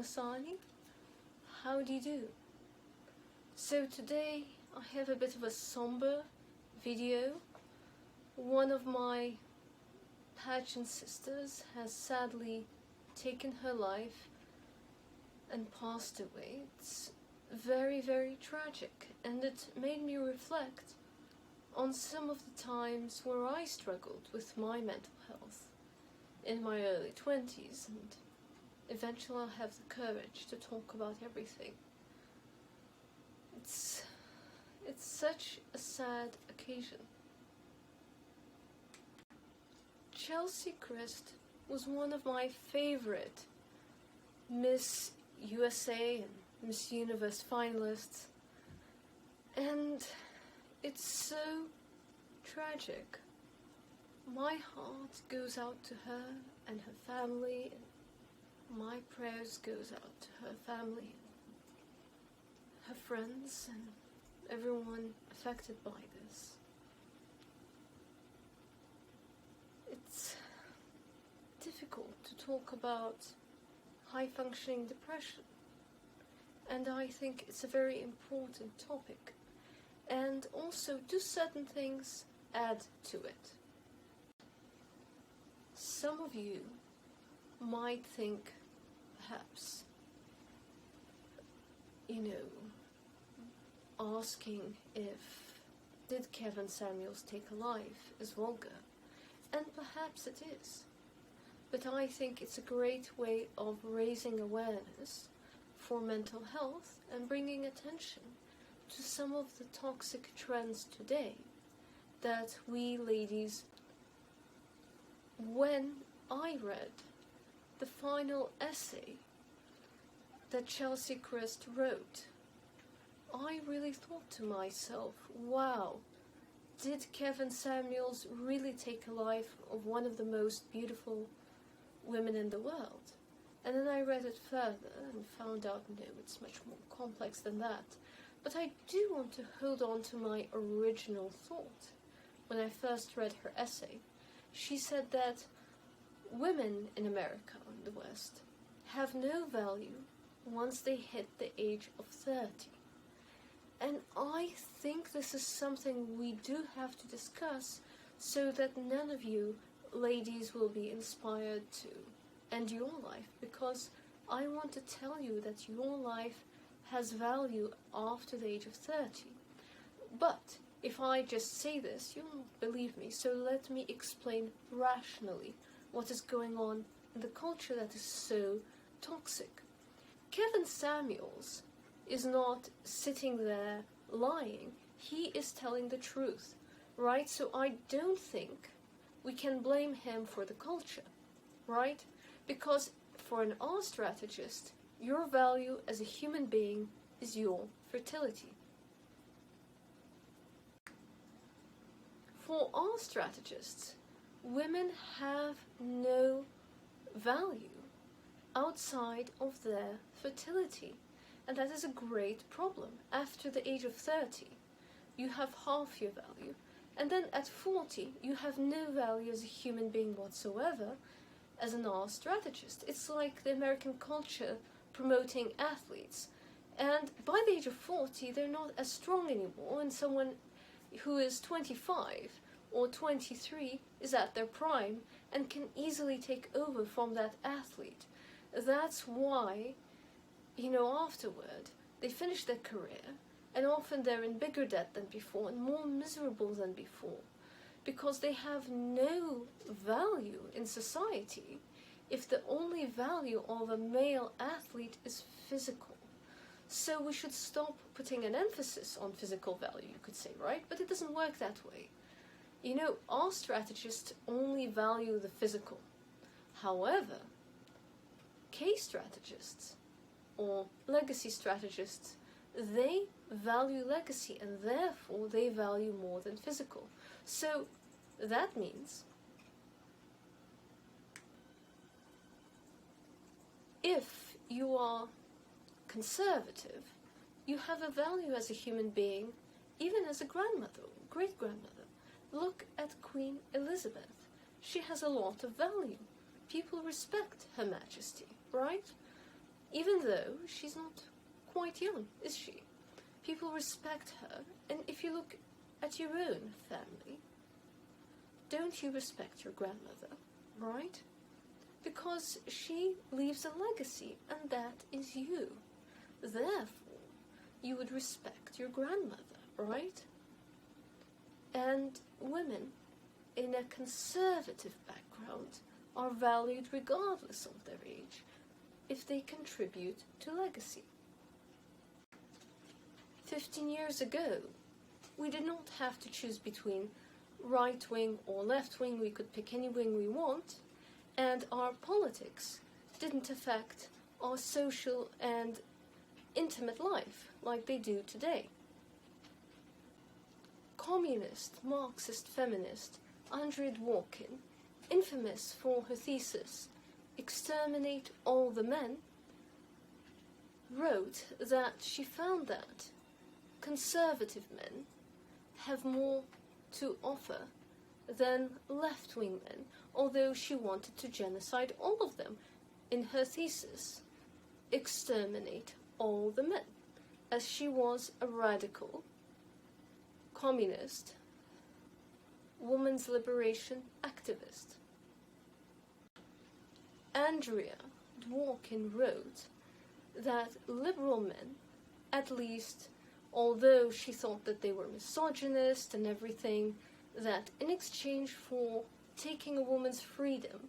Sani, how do you do? So today I have a bit of a somber video. One of my pageant sisters has sadly taken her life and passed away. It's very, very tragic, and it made me reflect on some of the times where I struggled with my mental health in my early 20s, and eventually I'll have the courage to talk about everything. It's such a sad occasion. Chelsie Kryst was one of my favorite Miss USA and Miss Universe finalists, and it's so tragic. My heart goes out to her and her family, and my prayers goes out to her family, her friends, and everyone affected by this. It's difficult to talk about high-functioning depression, and I think it's a very important topic. And also, do certain things add to it? Some of you might think, perhaps, asking if did Kevin Samuels take a life is vulgar, and perhaps it is. But I think it's a great way of raising awareness for mental health and bringing attention to some of the toxic trends today that we ladies. When I read the final essay that Chelsie Kryst wrote, I really thought to myself, wow, did Kevin Samuels really take a life of one of the most beautiful women in the world? And then I read it further and found out, no, it's much more complex than that. But I do want to hold on to my original thought. When I first read her essay, she said that women in America and the West have no value once they hit the age of 30. And I think this is something we do have to discuss so that none of you ladies will be inspired to end your life, because I want to tell you that your life has value after the age of 30. But if I just say this, you won't believe me, so let me explain rationally what is going on in the culture that is so toxic. Kevin Samuels is not sitting there lying. He is telling the truth, right? So I don't think we can blame him for the culture, right? Because for an art strategist, your value as a human being is your fertility. For art strategists, women have no value outside of their fertility. And that is a great problem. After the age of 30, you have half your value. And then at 40, you have no value as a human being whatsoever as an art strategist. It's like the American culture promoting athletes. And by the age of 40, they're not as strong anymore, and someone who is 25 or 23 is at their prime and can easily take over from that athlete. That's why, afterward, they finish their career, and often they're in bigger debt than before and more miserable than before, because they have no value in society if the only value of a male athlete is physical. So we should stop putting an emphasis on physical value, you could say, right? But it doesn't work that way. All strategists only value the physical. However, case strategists or legacy strategists, they value legacy, and therefore they value more than physical. So that means if you are conservative, you have a value as a human being, even as a grandmother, great-grandmother. Look at Queen Elizabeth. She has a lot of value. People respect Her Majesty, right? even though she's not quite young, is she? People respect her, and if you look at your own family, don't you respect your grandmother, right? Because she leaves a legacy, and that is you. Therefore, you would respect your grandmother, right? And women in a conservative background are valued regardless of their age if they contribute to legacy. 15 years ago, we did not have to choose between right wing or left wing. We could pick any wing we want, and our politics didn't affect our social and intimate life like they do today. Communist, Marxist feminist Andrea Dworkin, infamous for her thesis, "Exterminate All the Men," wrote that she found that conservative men have more to offer than left-wing men, although she wanted to genocide all of them in her thesis, "Exterminate All the Men," as she was a radical, communist, women's liberation activist. Andrea Dworkin wrote that liberal men, at least, although she thought that they were misogynist and everything, that in exchange for taking a woman's freedom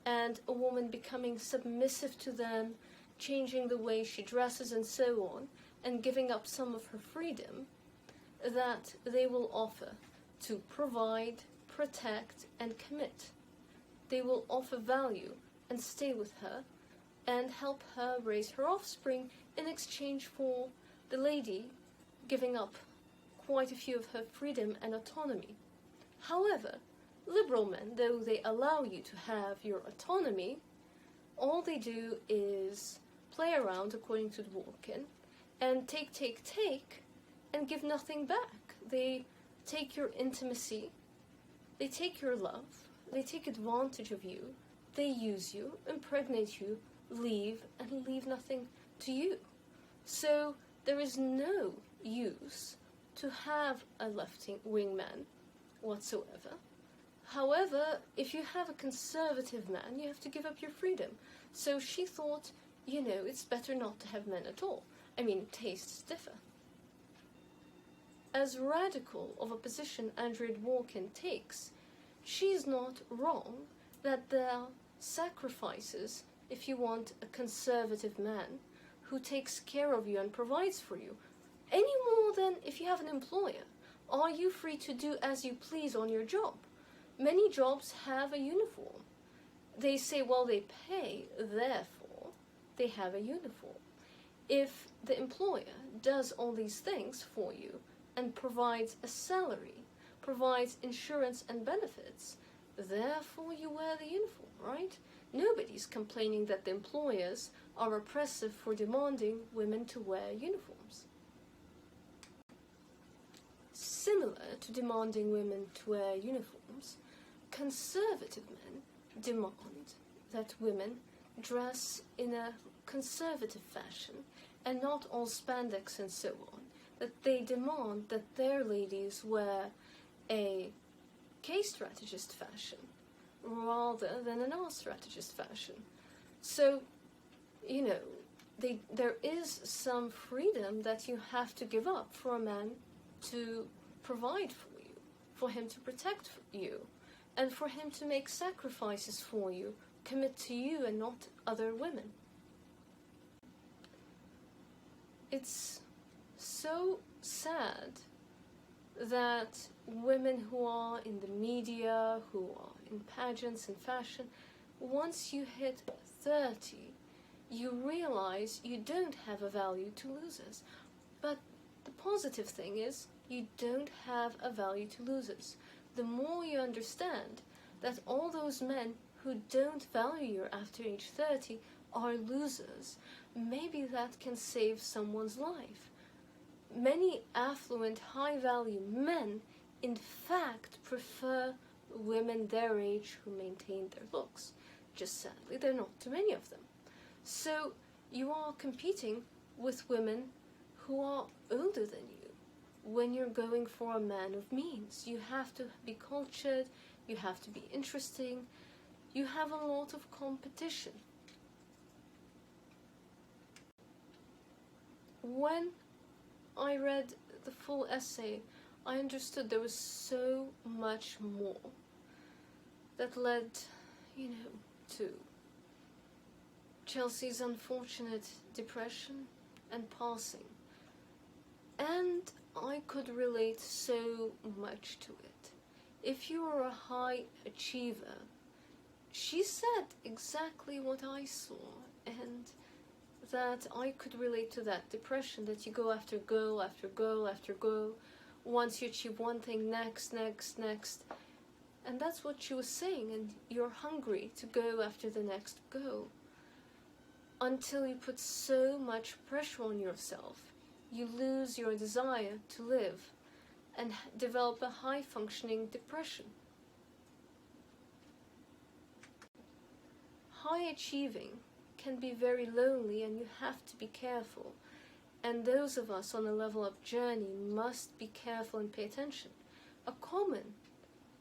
and a woman becoming submissive to them, changing the way she dresses and so on, and giving up some of her freedom, that they will offer to provide, protect, and commit. They will offer value and stay with her and help her raise her offspring in exchange for the lady giving up quite a few of her freedom and autonomy. However, liberal men, though they allow you to have your autonomy, all they do is play around, according to Dworkin, and take, and give nothing back. They take your intimacy, they take your love, they take advantage of you, they use you, impregnate you, leave, and leave nothing to you. So there is no use to have a left-wing man whatsoever. However, if you have a conservative man, you have to give up your freedom. So she thought, it's better not to have men at all. I mean, tastes differ. As radical of a position Andrea Dworkin takes, she's not wrong that there are sacrifices if you want a conservative man who takes care of you and provides for you, any more than if you have an employer. Are you free to do as you please on your job? Many jobs have a uniform. They say, well, they pay, therefore they have a uniform. If the employer does all these things for you and provides a salary, provides insurance and benefits, therefore you wear the uniform, right? Nobody's complaining that the employers are oppressive for demanding women to wear uniforms. Similar to demanding women to wear uniforms, conservative men demand that women dress in a conservative fashion and not all spandex and so on, that they demand that their ladies wear a K-strategist fashion rather than an R-strategist fashion. So, there is some freedom that you have to give up for a man to provide for you, for him to protect you, and for him to make sacrifices for you, commit to you and not other women. It's so sad that women who are in the media, who are in pageants and fashion, once you hit 30, you realize you don't have a value to losers. But the positive thing is, you don't have a value to losers. The more you understand that all those men who don't value you after age 30 are losers, maybe that can save someone's life. Many affluent, high-value men, in fact, prefer women their age who maintain their looks. Just sadly, there are not too many of them. So you are competing with women who are older than you. When you're going for a man of means, you have to be cultured, you have to be interesting, you have a lot of competition. When I read the full essay, I understood there was so much more that led, to Chelsea's unfortunate depression and passing. And I could relate so much to it. If you are a high achiever, she said exactly what I saw, and that I could relate to that depression, that you go after goal after goal after goal. Once you achieve one thing, next. And that's what she was saying, and you're hungry to go after the next goal. Until you put so much pressure on yourself, you lose your desire to live and develop a high-functioning depression. High achieving can be very lonely, and you have to be careful. And those of us on a level up journey must be careful and pay attention. A common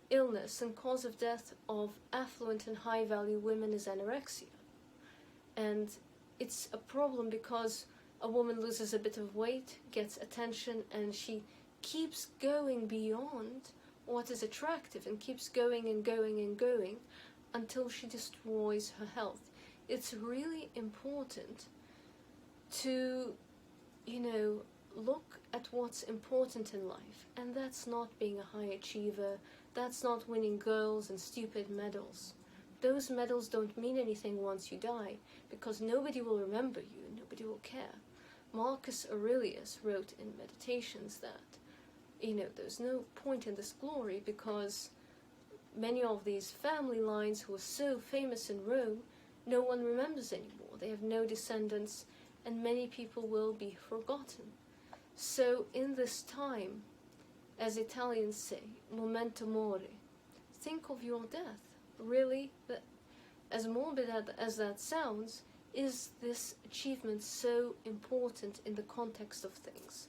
illness and cause of death of affluent and high-value women is anorexia. And it's a problem because a woman loses a bit of weight, gets attention, and she keeps going beyond what is attractive and keeps going and going and going until she destroys her health. It's really important to, look at what's important in life, and that's not being a high achiever, that's not winning goals and stupid medals. Those medals don't mean anything once you die, because nobody will remember you, nobody will care. Marcus Aurelius wrote in Meditations that, there's no point in this glory, because many of these family lines who were so famous in Rome, no one remembers anymore. They have no descendants, and many people will be forgotten. So in this time, as Italians say, memento mori, think of your death. Really, as morbid as that sounds, is this achievement so important in the context of things?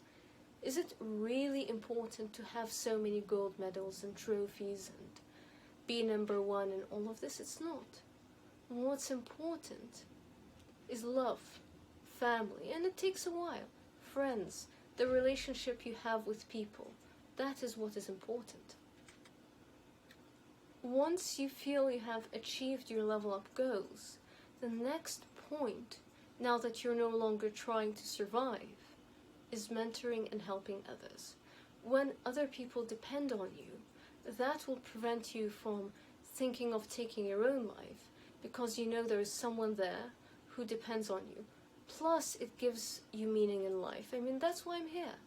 Is it really important to have so many gold medals and trophies and be number one and all of this? It's not. What's important is love, family, and it takes a while. Friends, the relationship you have with people, that is what is important. Once you feel you have achieved your level up goals, the next point, now that you're no longer trying to survive, is mentoring and helping others. When other people depend on you, that will prevent you from thinking of taking your own life, because there is someone there who depends on you. Plus, it gives you meaning in life. That's why I'm here.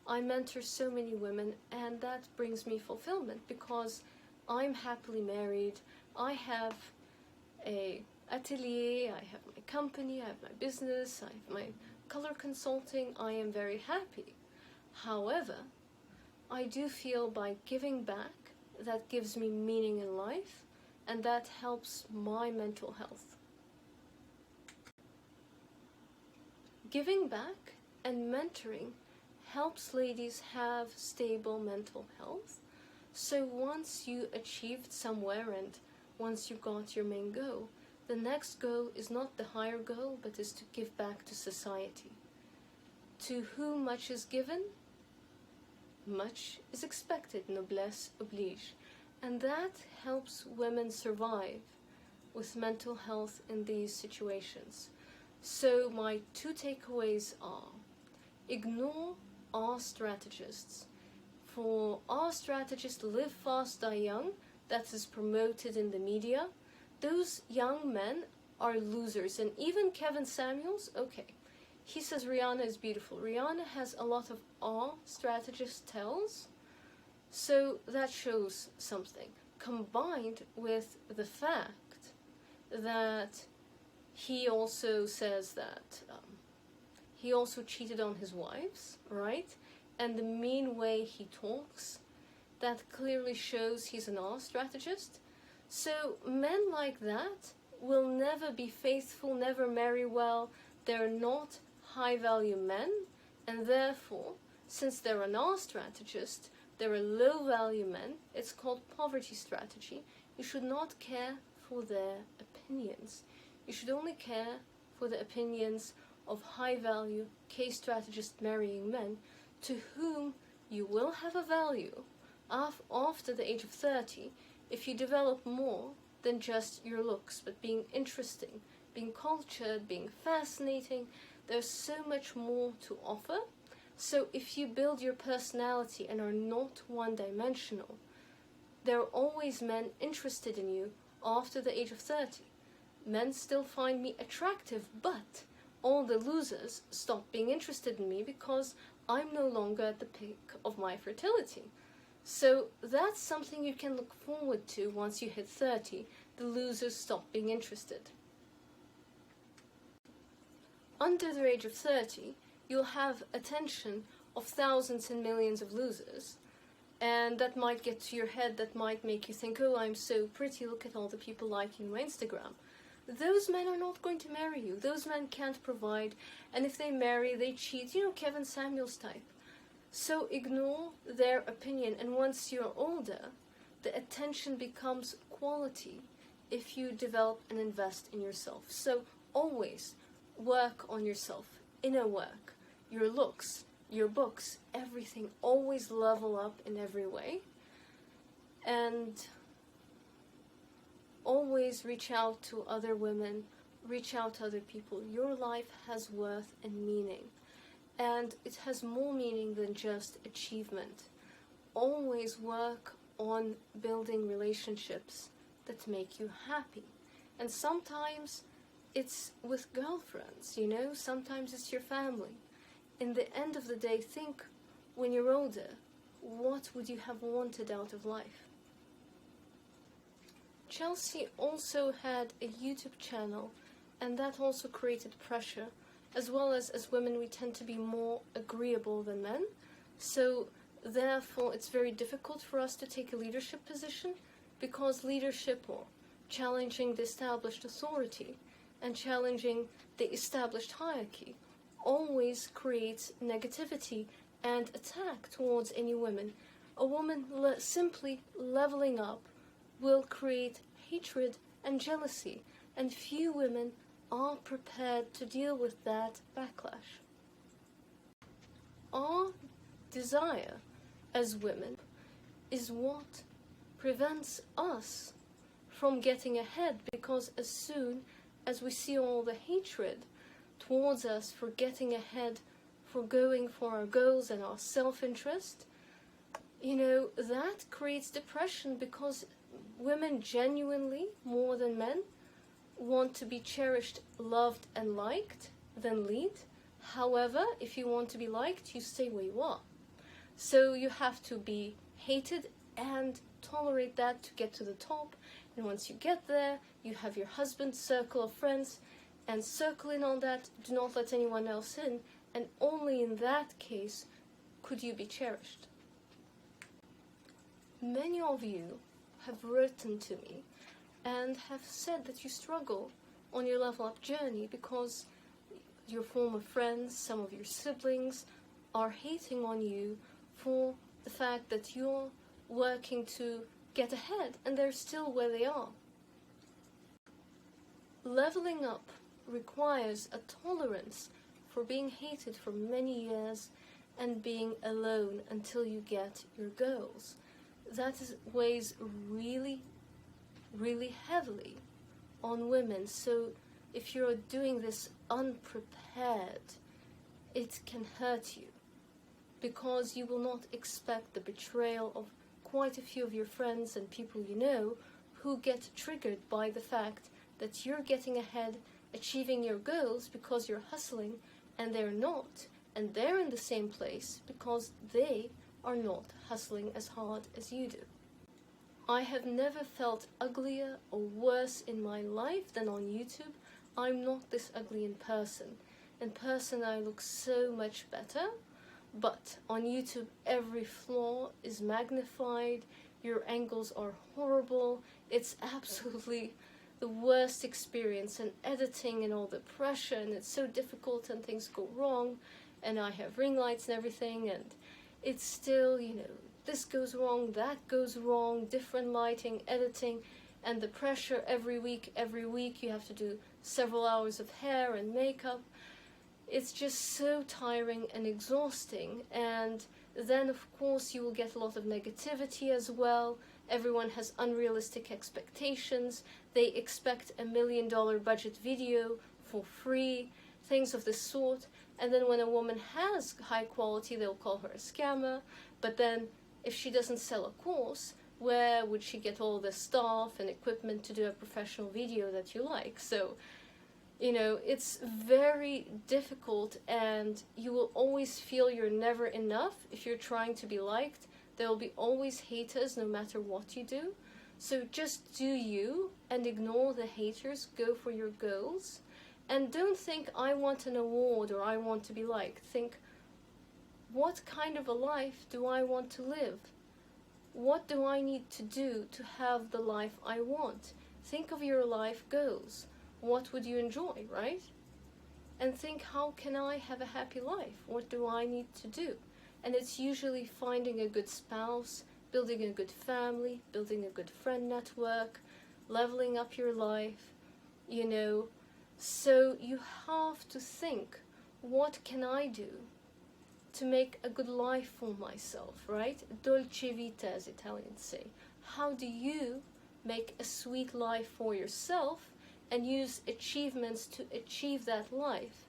I mentor so many women, and that brings me fulfillment, because I'm happily married, I have a atelier, I have my company, I have my business, I have my color consulting, I am very happy. However, I do feel by giving back, that gives me meaning in life, and that helps my mental health. Giving back and mentoring helps ladies have stable mental health. So once you achieved somewhere and once you got your main goal, the next goal is not the higher goal, but is to give back to society. To whom much is given, much is expected, noblesse oblige. And that helps women survive with mental health in these situations. So my two takeaways are: ignore our strategists. For our strategists, live fast, die young, that is promoted in the media. Those young men are losers. And even Kevin Samuels, okay, he says Rihanna is beautiful. Rihanna has a lot of our strategist tells, so that shows something. Combined with the fact that he also says that he also cheated on his wives, right? And the mean way he talks, that clearly shows he's an R strategist. So men like that will never be faithful, never marry well, they're not high-value men, and therefore, since they're a non-strategist, they're a low-value men. It's called poverty strategy. You should not care for their opinions. You should only care for the opinions of high-value, K-strategist marrying men to whom you will have a value after the age of 30 if you develop more than just your looks, but being interesting, being cultured, being fascinating. There's so much more to offer. So if you build your personality and are not one-dimensional, there are always men interested in you after the age of 30. Men still find me attractive, but all the losers stop being interested in me because I'm no longer at the peak of my fertility. So that's something you can look forward to once you hit 30. The losers stop being interested. Under the age of 30, you'll have attention of thousands and millions of losers, and that might get to your head, that might make you think, oh, I'm so pretty, look at all the people liking my Instagram. Those men are not going to marry you. Those men can't provide, and if they marry, they cheat. You know, Kevin Samuels type. So ignore their opinion, and once you're older, the attention becomes quality if you develop and invest in yourself. So always work on yourself, inner work, your looks, your books, everything. Always level up in every way, and always reach out to other women, reach out to other people. Your life has worth and meaning, and it has more meaning than just achievement. Always work on building relationships that make you happy. And sometimes it's with girlfriends, you know, sometimes it's your family. In the end of the day, think, when you're older, what would you have wanted out of life? Chelsie also had a YouTube channel, and that also created pressure. As well as women, we tend to be more agreeable than men. So therefore, it's very difficult for us to take a leadership position, because leadership, or challenging the established authority and challenging the established hierarchy, always creates negativity and attack towards any women. A woman simply leveling up will create hatred and jealousy, and few women are prepared to deal with that backlash. Our desire as women is what prevents us from getting ahead, because as soon as we see all the hatred towards us for getting ahead, for going for our goals and our self-interest, you know, that creates depression, because women genuinely, more than men, want to be cherished, loved and liked than lead. However, if you want to be liked, you stay where you are. So you have to be hated and tolerate that to get to the top. And once you get there, you have your husband's circle of friends, and circle in on that. Do not let anyone else in, and only in that case could you be cherished. Many of you have written to me and have said that you struggle on your level up journey because your former friends, some of your siblings, are hating on you for the fact that you're working to get ahead and they're still where they are. Leveling up requires a tolerance for being hated for many years and being alone until you get your goals. That weighs really, really heavily on women. So if you're doing this unprepared, it can hurt you, because you will not expect the betrayal of quite a few of your friends and people you know who get triggered by the fact that you're getting ahead, achieving your goals because you're hustling, and they're not, and they're in the same place because they are not hustling as hard as you do. I have never felt uglier or worse in my life than on YouTube. I'm not this ugly in person. In person I look so much better, but on YouTube every flaw is magnified, your angles are horrible, it's absolutely the worst experience, and editing and all the pressure, and it's so difficult and things go wrong, and I have ring lights and everything, and it's still, this goes wrong, that goes wrong, different lighting, editing, and the pressure every week you have to do several hours of hair and makeup. It's just so tiring and exhausting. And then of course you will get a lot of negativity as well. Everyone has unrealistic expectations. They expect $1 million budget video for free, things of this sort. And then when a woman has high quality, they'll call her a scammer. But then if she doesn't sell a course, where would she get all the staff and equipment to do a professional video that you like? So, it's very difficult, and you will always feel you're never enough if you're trying to be liked. There will be always haters no matter what you do. So just do you and ignore the haters, go for your goals. And don't think, I want an award or I want to be liked. Think, what kind of a life do I want to live? What do I need to do to have the life I want? Think of your life goals. What would you enjoy, right? And think, how can I have a happy life? What do I need to do? And it's usually finding a good spouse, building a good family, building a good friend network, leveling up your life, So you have to think, what can I do to make a good life for myself, right? Dolce vita, as Italians say. How do you make a sweet life for yourself and use achievements to achieve that life?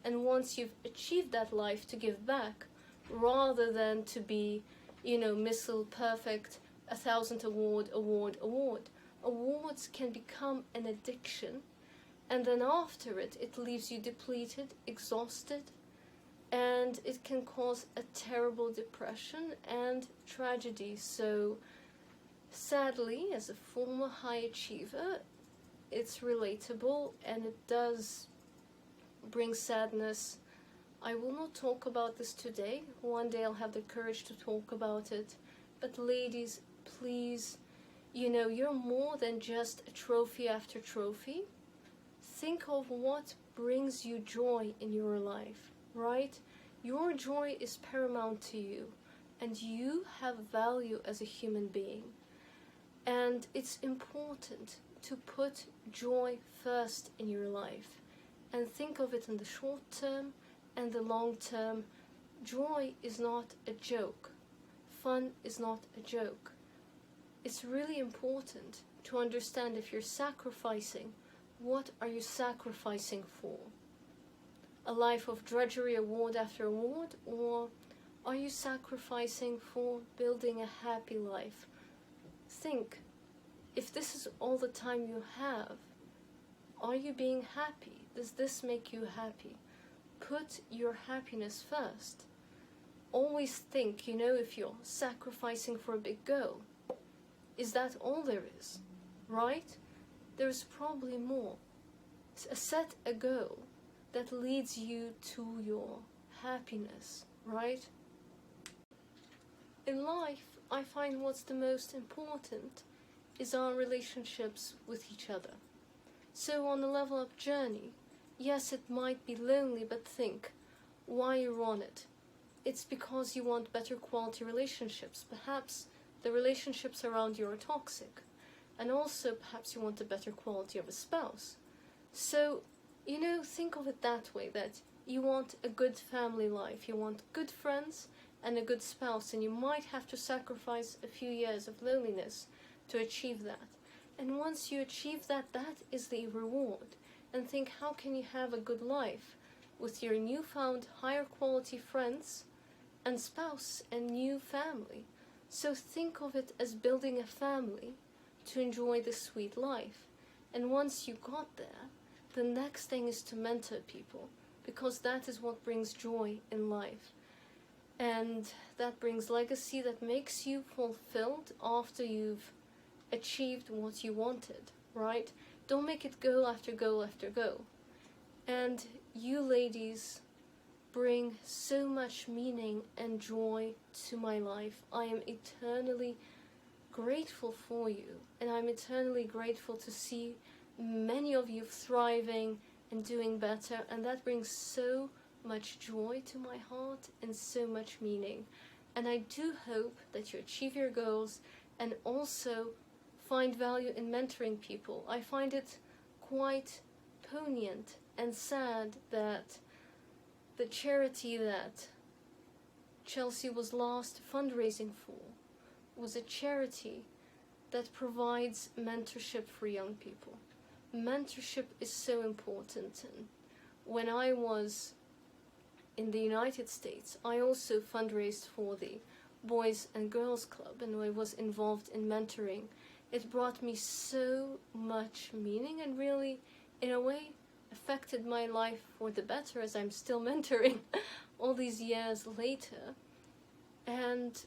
And once you've achieved that life, to give back, rather than to be, missile perfect, 1,000 award. Awards can become an addiction, and then after it leaves you depleted, exhausted, and it can cause a terrible depression and tragedy. So sadly, as a former high achiever, it's relatable and it does bring sadness. I will not talk about this today. One day I'll have the courage to talk about it. But ladies, please, you're more than just a trophy after trophy. Think of what brings you joy in your life, right? Your joy is paramount to you, and you have value as a human being. And it's important to put joy first in your life, and think of it in the short term and the long term. Joy is not a joke. Fun is not a joke. It's really important to understand, if you're sacrificing, what are you sacrificing for? A life of drudgery, award after award, or are you sacrificing for building a happy life? Think, if this is all the time you have, are you being happy? Does this make you happy? Put your happiness first. Always think, if you're sacrificing for a big goal, is that all there is, right? There's probably more. Set a goal that leads you to your happiness, right? In life, I find what's the most important is our relationships with each other. So on the level up journey, yes, it might be lonely, but think why you're on it. It's because you want better quality relationships. Perhaps the relationships around you are toxic. And also perhaps you want a better quality of a spouse. So, think of it that way, that you want a good family life, you want good friends and a good spouse, and you might have to sacrifice a few years of loneliness to achieve that. And once you achieve that, that is the reward. And think, how can you have a good life with your newfound higher quality friends and spouse and new family? So think of it as building a family to enjoy the sweet life. And once you got there, the next thing is to mentor people, because that is what brings joy in life. And that brings legacy, that makes you fulfilled after you've achieved what you wanted, right? Don't make it goal after goal after goal. And you ladies bring so much meaning and joy to my life. I am eternally grateful for you, and I'm eternally grateful to see many of you thriving and doing better, and that brings so much joy to my heart and so much meaning. And I do hope that you achieve your goals and also find value in mentoring people. I find it quite poignant and sad that the charity that Chelsie was last fundraising for was a charity that provides mentorship for young people. Mentorship is so important. And when I was in the United States, I also fundraised for the Boys and Girls Club, and I was involved in mentoring. It brought me so much meaning and really, in a way, affected my life for the better, as I'm still mentoring all these years later. And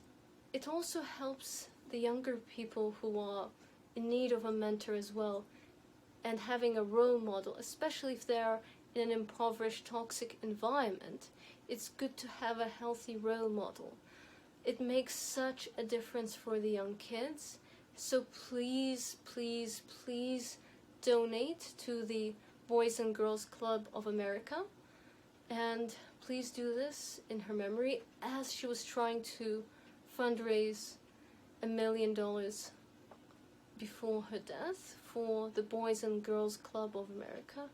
it also helps the younger people who are in need of a mentor as well, and having a role model, especially if they're in an impoverished, toxic environment. It's good to have a healthy role model. It makes such a difference for the young kids. So please, please, please donate to the Boys and Girls Club of America. And please do this in her memory, as she was trying to fundraise $1 million before her death for the Boys and Girls Club of America.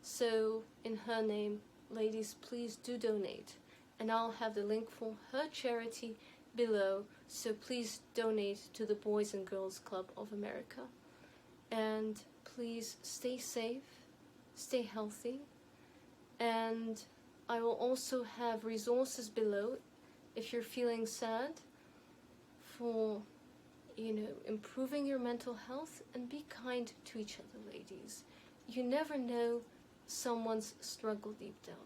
So in her name, ladies, please do donate. And I'll have the link for her charity below, so please donate to the Boys and Girls Club of America. And please stay safe, stay healthy, and I will also have resources below if you're feeling sad for, improving your mental health. And be kind to each other, ladies. You never know someone's struggle deep down.